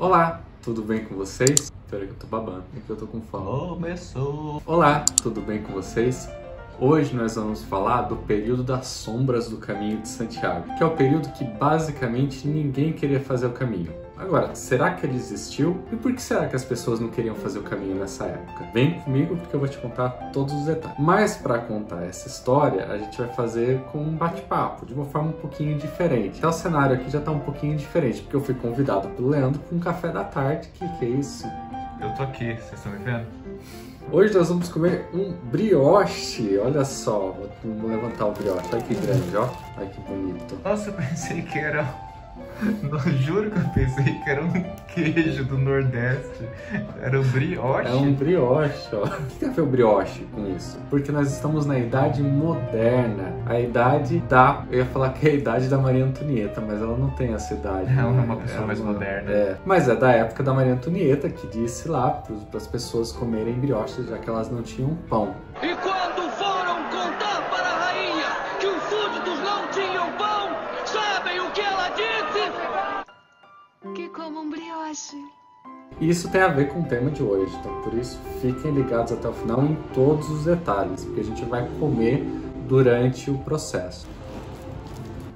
Olá, tudo bem com vocês? Espera que eu tô babando, é que eu tô com fome. Começou! Olá, tudo bem com vocês? Hoje nós vamos falar do período das sombras do Caminho de Santiago, que é o período que basicamente ninguém queria fazer o caminho. Agora, será que ele existiu? E por que será que as pessoas não queriam fazer o caminho nessa época? Vem comigo porque eu vou te contar todos os detalhes. Mas para contar essa história, a gente vai fazer com um bate-papo, de uma forma um pouquinho diferente. Então o cenário aqui já tá um pouquinho diferente, porque eu fui convidado pelo Leandro para um café da tarde. Que é isso? Eu tô aqui, vocês estão me vendo? Hoje nós vamos comer um brioche, olha só, vou levantar o brioche, olha que grande, ó, olha que bonito. Nossa, eu pensei que era... Não, juro que eu pensei que era um queijo do Nordeste. Era um brioche? É um brioche, ó. O que tem a ver o brioche com isso? Porque nós estamos na Idade Moderna, a idade da... Eu ia falar que é a idade da Maria Antonieta, mas ela não tem essa idade. Ela é uma pessoa mais moderna. É, mas é da época da Maria Antonieta, que disse lá para as pessoas comerem brioche, já que elas não tinham pão. E quando foram contar para a rainha que os súditos não tinham pão, sabem o que ela disse? Que como um brioche. E isso tem a ver com o tema de hoje, então por isso fiquem ligados até o final em todos os detalhes, porque a gente vai comer durante o processo.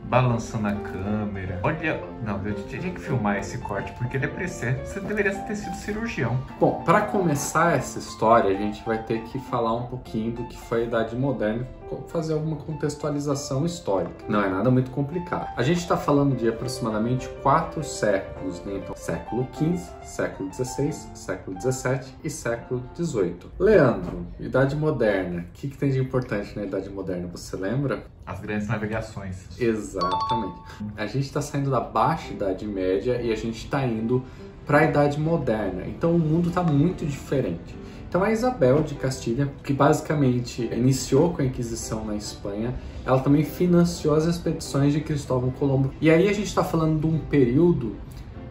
Balançando a câmera. Olha, não, eu tinha que filmar esse corte porque ele é preciso. Você deveria ter sido cirurgião. Bom, para começar essa história, a gente vai ter que falar um pouquinho do que foi a Idade Moderna, fazer alguma contextualização histórica. Não é nada muito complicado. A gente está falando de aproximadamente 4 séculos, né? Então, século XV, século XVI, século XVII e século XVIII. Leandro, Idade Moderna, o que tem de importante na Idade Moderna? Você lembra? As grandes navegações. Exatamente. A gente está saindo da Baixa Idade Média e a gente está indo para a Idade Moderna. Então o mundo está muito diferente. Então a Isabel de Castilha, que basicamente iniciou com a Inquisição na Espanha, ela também financiou as expedições de Cristóvão Colombo. E aí a gente está falando de um período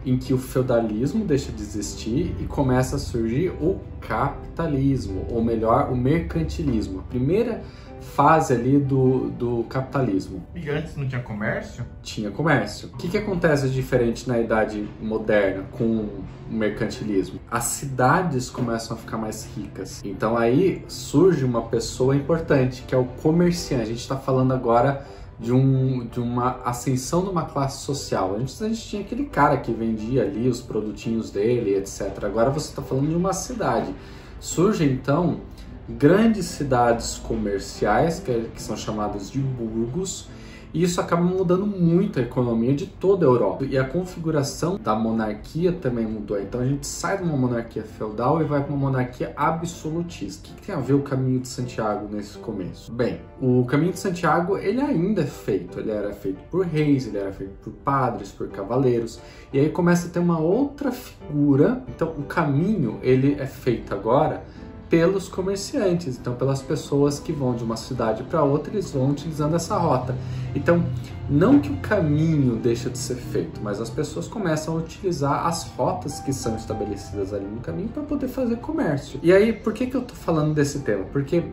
em que o feudalismo deixa de existir e começa a surgir o capitalismo, ou melhor, o mercantilismo. A primeira fase ali do capitalismo. E antes não tinha comércio? Tinha comércio. O que acontece de diferente na Idade Moderna com o mercantilismo? As cidades começam a ficar mais ricas. Então aí surge uma pessoa importante, que é o comerciante. A gente está falando agora de uma ascensão de uma classe social. Antes a gente tinha aquele cara que vendia ali os produtinhos dele, etc. Agora você está falando de uma cidade. Surge então grandes cidades comerciais, que são chamadas de burgos, e isso acaba mudando muito a economia de toda a Europa. E a configuração da monarquia também mudou. Então a gente sai de uma monarquia feudal e vai para uma monarquia absolutista. O que tem a ver o Caminho de Santiago nesse começo? Bem, o Caminho de Santiago ele ainda é feito. Ele era feito por reis, ele era feito por padres, por cavaleiros. E aí começa a ter uma outra figura. Então o caminho ele é feito agora pelos comerciantes, então pelas pessoas que vão de uma cidade para outra, eles vão utilizando essa rota. Então, não que o caminho deixa de ser feito, mas as pessoas começam a utilizar as rotas que são estabelecidas ali no caminho para poder fazer comércio. E aí, por que eu tô falando desse tema? Porque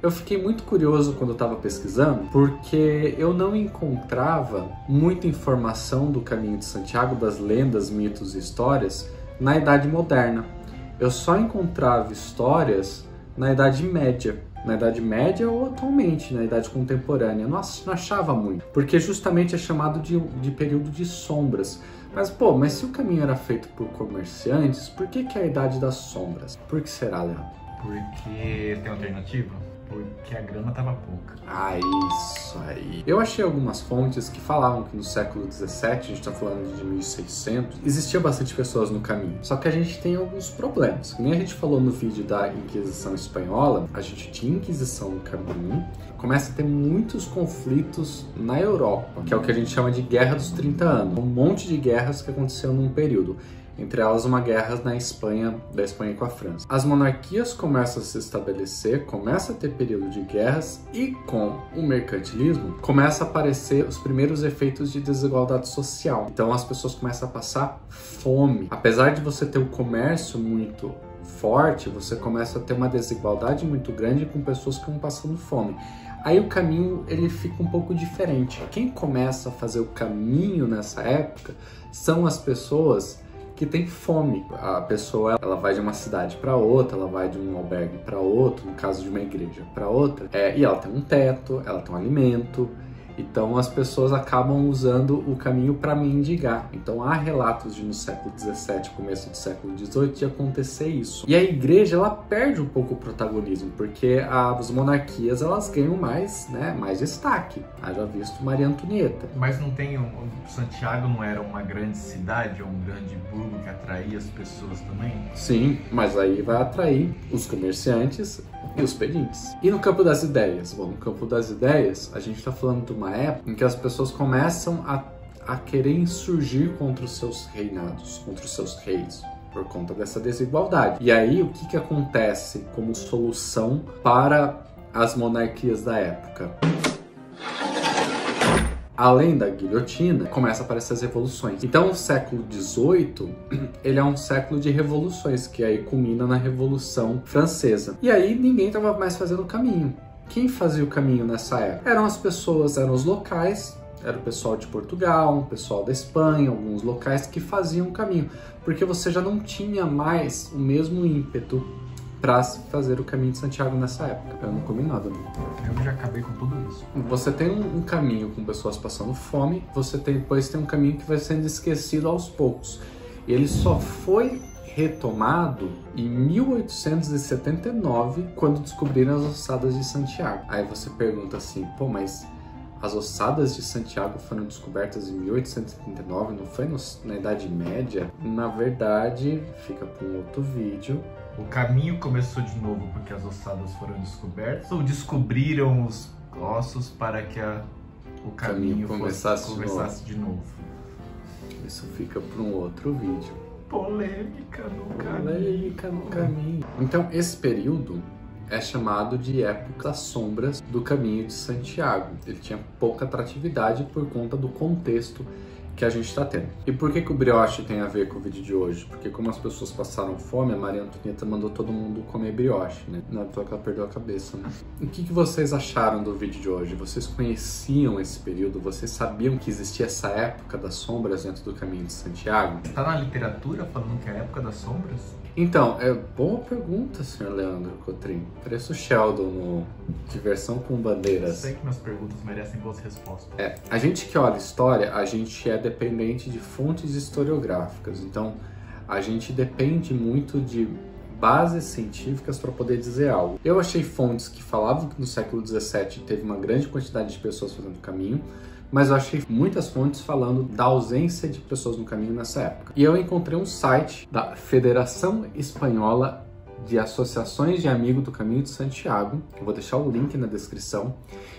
eu fiquei muito curioso quando eu estava pesquisando, porque eu não encontrava muita informação do Caminho de Santiago, das lendas, mitos e histórias, na Idade Moderna. Eu só encontrava histórias na Idade Média. Na Idade Média ou atualmente, na Idade Contemporânea. Eu não achava muito, porque justamente é chamado de período de sombras. Mas, mas se o caminho era feito por comerciantes, por que é a Idade das Sombras? Por que será, Leandro? Porque tem alternativa? Porque a grana tava pouca. Ah, isso aí. Eu achei algumas fontes que falavam que no século XVII, a gente tá falando de 1600, existia bastante pessoas no caminho. Só que a gente tem alguns problemas. Como a gente falou no vídeo da Inquisição Espanhola, a gente tinha Inquisição no caminho, começa a ter muitos conflitos na Europa, que é o que a gente chama de Guerra dos 30 anos. Um monte de guerras que aconteceram num período. Entre elas uma guerra da Espanha com a França. As monarquias começam a se estabelecer, começa a ter período de guerras e com o mercantilismo começa a aparecer os primeiros efeitos de desigualdade social. Então as pessoas começam a passar fome. Apesar de você ter um comércio muito forte, você começa a ter uma desigualdade muito grande com pessoas que vão passando fome. Aí o caminho ele fica um pouco diferente. Quem começa a fazer o caminho nessa época são as pessoas que tem fome. A pessoa, ela vai de uma cidade para outra, ela vai de um albergue para outro, no caso de uma igreja para outra, e ela tem um teto, ela tem um alimento. Então as pessoas acabam usando o caminho para mendigar. Então há relatos de no século XVII, começo do século XVIII, de acontecer isso. E a igreja, ela perde um pouco o protagonismo, porque as monarquias, elas ganham mais, né, mais destaque. Haja visto Maria Antonieta. Mas não tem Santiago não era uma grande cidade, ou um grande burgo que atraía as pessoas também? Sim, mas aí vai atrair os comerciantes e os pedintes. E no campo das ideias? Bom, no campo das ideias, a gente está falando de uma época em que as pessoas começam a querer insurgir contra os seus reinados, contra os seus reis, por conta dessa desigualdade. E aí, o que acontece como solução para as monarquias da época? Além da guilhotina, começa a aparecer as revoluções. Então, o século XVIII, ele é um século de revoluções, que aí culmina na Revolução Francesa. E aí, ninguém estava mais fazendo o caminho. Quem fazia o caminho nessa época? Eram as pessoas, eram os locais, era o pessoal de Portugal, o pessoal da Espanha, alguns locais que faziam o caminho. Porque você já não tinha mais o mesmo ímpeto para fazer o caminho de Santiago nessa época. Eu não comi nada, né? Eu já acabei com tudo isso. Você tem um caminho com pessoas passando fome, depois tem um caminho que vai sendo esquecido aos poucos. E ele só foi retomado em 1879, quando descobriram as ossadas de Santiago. Aí você pergunta assim, pô, mas as ossadas de Santiago foram descobertas em 1879, não foi na Idade Média? Na verdade, fica para um outro vídeo. O caminho começou de novo porque as ossadas foram descobertas, ou descobriram os ossos para que o caminho começasse de novo? Isso fica para um outro vídeo. Polêmica no caminho. Então, esse período é chamado de época das sombras do caminho de Santiago. Ele tinha pouca atratividade por conta do contexto que a gente está tendo. E por que o brioche tem a ver com o vídeo de hoje? Porque como as pessoas passaram fome, a Maria Antonieta mandou todo mundo comer brioche, né? Não é porque ela perdeu a cabeça, né? O que vocês acharam do vídeo de hoje? Vocês conheciam esse período? Vocês sabiam que existia essa época das sombras dentro do caminho de Santiago? Tá na literatura falando que é a época das sombras? Então, boa pergunta, senhor Leandro Cotrim. Pareço o Sheldon no Diversão com Bandeiras. Eu sei que minhas perguntas merecem boas respostas. A gente que olha história, a gente é dependente de fontes historiográficas. Então, a gente depende muito de bases científicas para poder dizer algo. Eu achei fontes que falavam que no século XVII teve uma grande quantidade de pessoas fazendo caminho, mas eu achei muitas fontes falando da ausência de pessoas no caminho nessa época. E eu encontrei um site da Federação Espanhola de Associações de Amigos do Caminho de Santiago, eu vou deixar o link na descrição,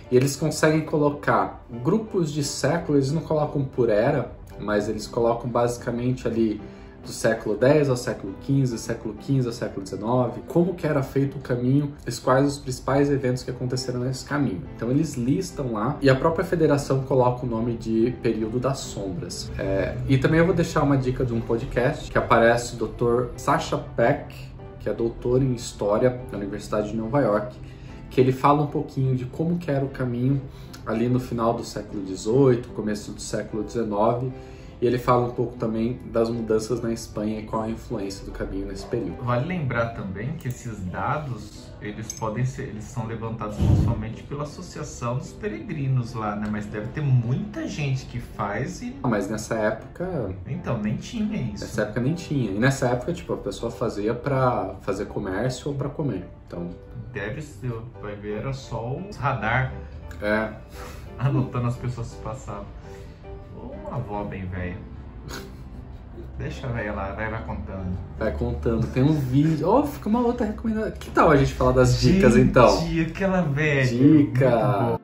e eles conseguem colocar grupos de século, eles não colocam por era, mas eles colocam basicamente ali do século X ao século XV, século XV ao século XIX, como que era feito o caminho, quais os principais eventos que aconteceram nesse caminho. Então eles listam lá, e a própria federação coloca o nome de período das sombras. E também eu vou deixar uma dica de um podcast que aparece o Dr. Sacha Peck, que é doutor em História da Universidade de Nova York, que ele fala um pouquinho de como que era o caminho ali no final do século XVIII, começo do século XIX, e ele fala um pouco também das mudanças na Espanha e qual a influência do caminho nesse período. Vale lembrar também que esses dados, eles são levantados principalmente pela Associação dos Peregrinos lá, né? Mas deve ter muita gente que faz e... Mas nessa época... Então, nem tinha isso. Nessa época nem tinha. E nessa época, tipo, a pessoa fazia pra fazer comércio ou pra comer. Então... Deve ser, vai ver, era só o radar. Anotando as pessoas que passavam. Uma avó bem velha. Deixa a velha lá, vai contando. Vai contando, tem um vídeo. Fica uma outra recomendação. Que tal a gente falar das dicas então? Aquela velha. Dica!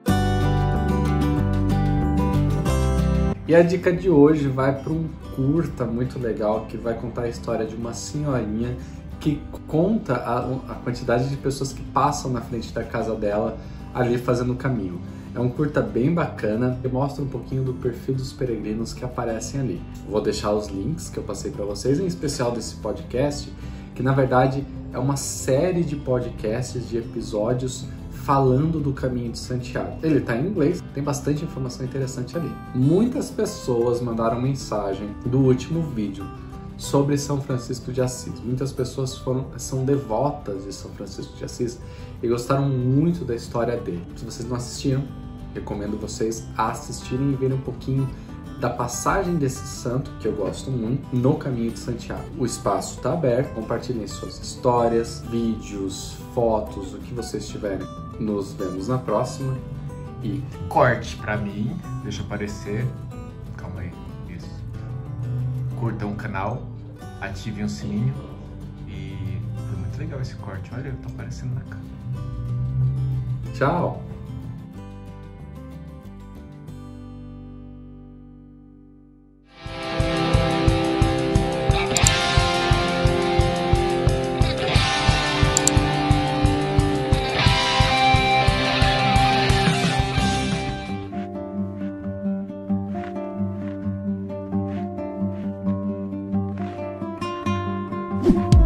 E a dica de hoje vai para um curta muito legal que vai contar a história de uma senhorinha que conta a quantidade de pessoas que passam na frente da casa dela ali fazendo o caminho. É um curta bem bacana que mostra um pouquinho do perfil dos peregrinos que aparecem ali. Vou deixar os links que eu passei para vocês, em especial desse podcast, que na verdade é uma série de podcasts, de episódios falando do caminho de Santiago. Ele está em inglês, tem bastante informação interessante ali. Muitas pessoas mandaram mensagem do último vídeo sobre São Francisco de Assis. Muitas pessoas são devotas de São Francisco de Assis e gostaram muito da história dele. Se vocês não assistiram, recomendo vocês a assistirem e verem um pouquinho da passagem desse santo, que eu gosto muito, no Caminho de Santiago. O espaço está aberto, compartilhem suas histórias, vídeos, fotos, o que vocês tiverem. Nos vemos na próxima e corte pra mim, deixa aparecer, calma aí, isso. Curtam o canal, ativem o sininho e foi muito legal esse corte, olha, eu tô aparecendo na câmera. tchau! you